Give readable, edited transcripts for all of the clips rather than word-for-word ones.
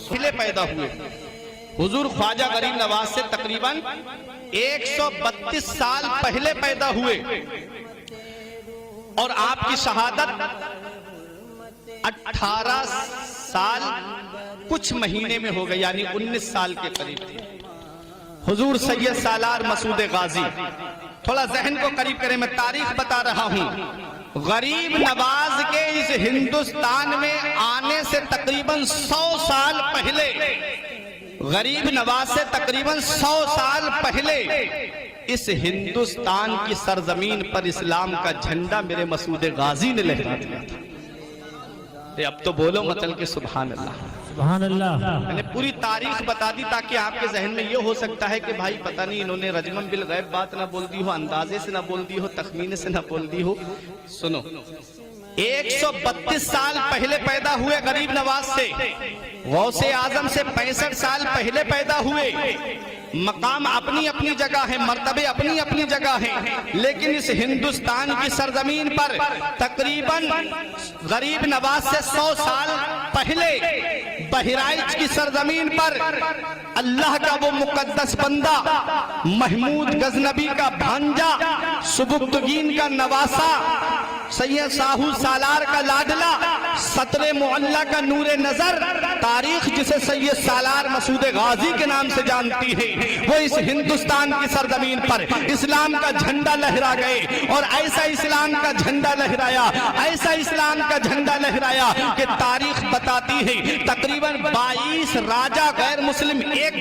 پہلے پیدا ہوئے حضور خواجہ غریب نواز سے تقریباً 132 سال پہلے پیدا ہوئے اور آپ کی شہادت 18 سال کچھ مہینے میں ہو گئی، یعنی 19 سال کے قریب تھے۔ حضور سید سالار مسعود غازی، تھوڑا ذہن کو قریب کریں، میں تاریخ بتا رہا ہوں۔ غریب نواز کے اس ہندوستان میں آنے سے تقریباً 100 سال پہلے، غریب نواز سے تقریباً 100 سال پہلے اس ہندوستان کی سرزمین پر اسلام کا جھنڈا میرے مسعود غازی نے لہرا دیا تھا۔ اب تو بولو مچل کے سبحان اللہ، سبحان اللہ۔ میں نے پوری تاریخ بتا دی تاکہ آپ کے ذہن میں یہ ہو سکتا ہے کہ بھائی پتہ نہیں انہوں نے رجمن بالغیب بات نہ بول دی ہو، اندازے سے نہ بول دی ہو، تخمینے سے نہ بول دی ہو۔ سنو، 132 سال پہلے پیدا ہوئے غریب نواز سے، غوث اعظم سے 65 سال پہلے پیدا ہوئے۔ مقام اپنی اپنی جگہ ہے، مرتبے اپنی اپنی جگہ ہیں، لیکن اس ہندوستان کی سرزمین پر تقریباً غریب نواز سے 100 سال پہلے بہرائچ کی سرزمین پر اللہ کا وہ مقدس بندہ، محمود غزنبی کا بھانجا، سبکتگین کا نواسا، سید ساہو سالار کا لاڈلا، سطر معلہ کا نور نظر، تاریخ جسے سید سالار مسعود غازی کے نام سے جانتی ہے، وہ اس ہندوستان کی سرزمین پر اسلام کا جھنڈا لہرا گئے، اور ایسا اسلام کا جھنڈا لہرایا، ایسا اسلام کا جھنڈا لہرایا کہ تاریخ بتاتی ہے تقریباً 22 راجہ غیر مسلم ایک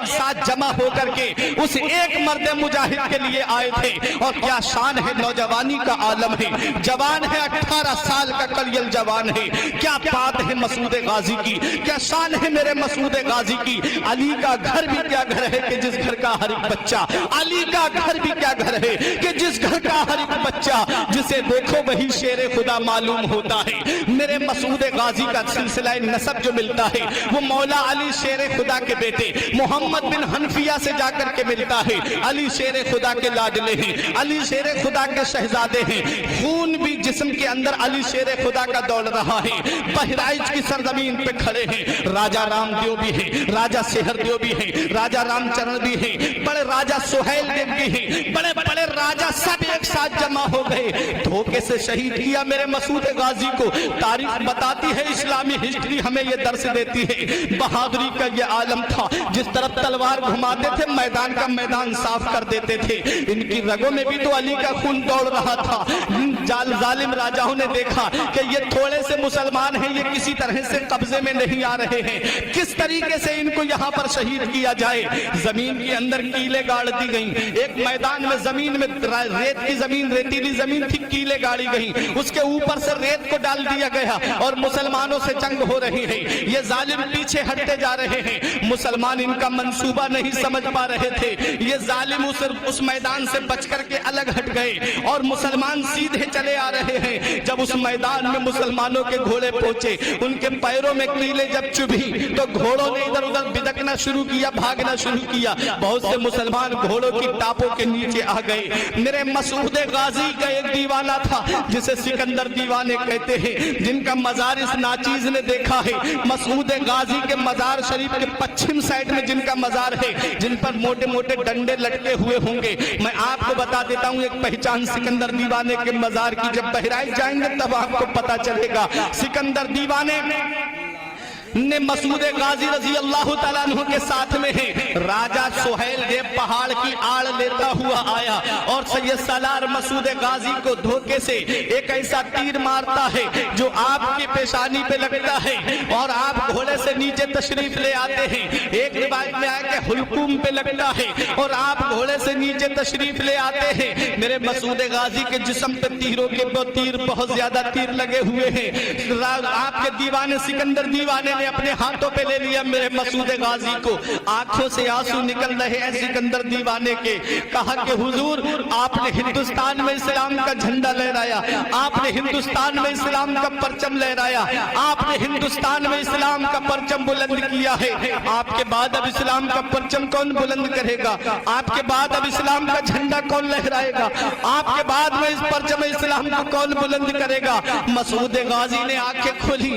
ساتھ جمع ہو کر کے اس ایک مرد مجاہد کے لیے آئے تھے۔ اور کیا شان ہے، نوجوانی کا عالم ہے، جوان ہے، 18 سال کا کلیل جوان ہے، کیا بات ہے مسعود غازی کی، کیا شان ہے میرے مسعود غازی کی۔ علی کا گھر بھی کیا گھر ہے کہ جس گھر کا ہر ایک بچہ، علی کا گھر بھی کیا گھر ہے کہ جس گھر کا ہر ایک بچہ جسے دیکھو وہی شیر خدا معلوم ہوتا ہے۔ میرے مسعود غازی کا سلسلہ نسب جو ملتا ہے وہ مولا علی شیر خدا کے بیٹے محمد بن حنفیہ سے جا کر کے ملتا ہے۔ علی شیر خدا کے لاڈلے ہیں، علی شیر خدا کے شہزادے ہیں، خون بھی جسم کے اندر علی شیر خدا کا دوڑ رہا ہے۔ بہرائچ کی سرزمین پہ کھڑے ہیں، راجہ رام دیو بھی ہیں، راجہ سہر دیو بھی ہیں، راجہ رام چرن بھی ہیں، بڑے راجہ سہیل دیو بھی ہیں، بڑے بڑے راجہ سب ایک ساتھ جمع ہو گئے۔ دھوکے سے شہید کیا میرے مسعود غازی کو۔ تاریخ بتاتی ہے، اسلامی ہسٹری ہمیں یہ درس دیتی ہے، بہادری کا یہ عالم تھا، جس طرف تلوار گھماتے تھے میدان کا میدان صاف کر دیتے تھے۔ ان کی رگوں میں بھی تو علی کا خون دوڑ رہا تھا۔ ظالم راجاؤں نے دیکھا کہ یہ تھوڑے سے مسلمان ہیں، یہ کسی طرح سے قبضے میں نہیں آ رہے ہیں، کس طریقے سے ان کو یہاں پر شہید کیا جائے۔ زمین کے اندر کیلے گاڑ دی گئیں، ایک میدان میں زمین میں ریت کی زمین، ریتیلی زمین تھی، کیلے گاڑی گئیں، اس کے اوپر سے ریت کو ڈال دیا گیا اور مسلمانوں سے جنگ ہو رہی ہے۔ یہ ظالم پیچھے ہٹتے جا رہے ہیں، مسلمان ان کا منصوبہ نہیں سمجھ پا رہے تھے۔ یہ ظالم اس میدان سے بچ کر کے الگ ہٹ گئے اور مسلمان سیدھے چلے آ رہے ہیں۔ جب اس میدان میں مسلمانوں کے گھوڑے پہنچے، ان کے پیروں میں کیلے جب چبھی تو گھوڑوں نے ادھر ادھر بدکنا شروع کیا، بھاگنا شروع کیا۔ بہت سے مسلمان گھوڑوں کی ٹاپوں کے نیچے آ گئے۔ میرے مسعود غازی کا ایک دیوانہ تھا جسے سکندر دیوانے کہتے ہیں، جن کا مزار اس ناچیز نے دیکھا ہے۔ مسعود غازی کے مزار شریف کے پچھم سائڈ میں جن کا مزار ہے، جن پر موٹے موٹے ڈنڈے لٹکے ہوئے ہوں گے، میں آپ کو بتا دیتا ہوں ایک پہچان سکندر دیوانے کے مزار کی۔ جب بہرائچ جائیں گے تب آپ کو پتا چلے گا۔ سکندر دیوانے نے مسعود غازی رضی اللہ تعالیٰ عنہ کے ساتھ میں ہے، راجہ سہیل دیو پہاڑ کی آڑ لیتا ہوا آیا اور سید سالار مسعود غازی کو دھوکے سے ایک ایسا تیر مارتا ہے جو آپ کی پیشانی پہ لگتا ہے اور آپ گھوڑے سے نیچے تشریف لے آتے ہیں۔ ایک روایت میں آیا کہ حلقوم پہ لگتا ہے اور آپ گھوڑے سے نیچے تشریف لے آتے ہیں۔ میرے مسعود غازی کے جسم پہ تیروں کے تیر بہت زیادہ تیر لگے ہوئے ہیں۔ آپ کے دیوانے سکندر دیوانے نے اپنے ہاتھوں پہ لے لیا میرے مسعود غازی کو، آنکھوں سے آنسو نکل رہے ہیں سکندر دیوانے کے۔ کہا کہ حضور آپ نے ہندوستان میں اسلام کا جھنڈا لہرایا، آپ نے ہندوستان میں اسلام کا پرچم لہرایا، آپ نے ہندوستان میں اسلام کا پرچم بلند کیا ہے، آپ کے بعد اب اسلام کا پرچم کون بلند کرے گا؟ آپ کے بعد اب اسلام کا جھنڈا کون لہرائے گا؟ آپ کے بعد میں اس پرچم اسلام کو کون بلند کرے گا؟ مسعود غازی نے آنکھیں کھولی،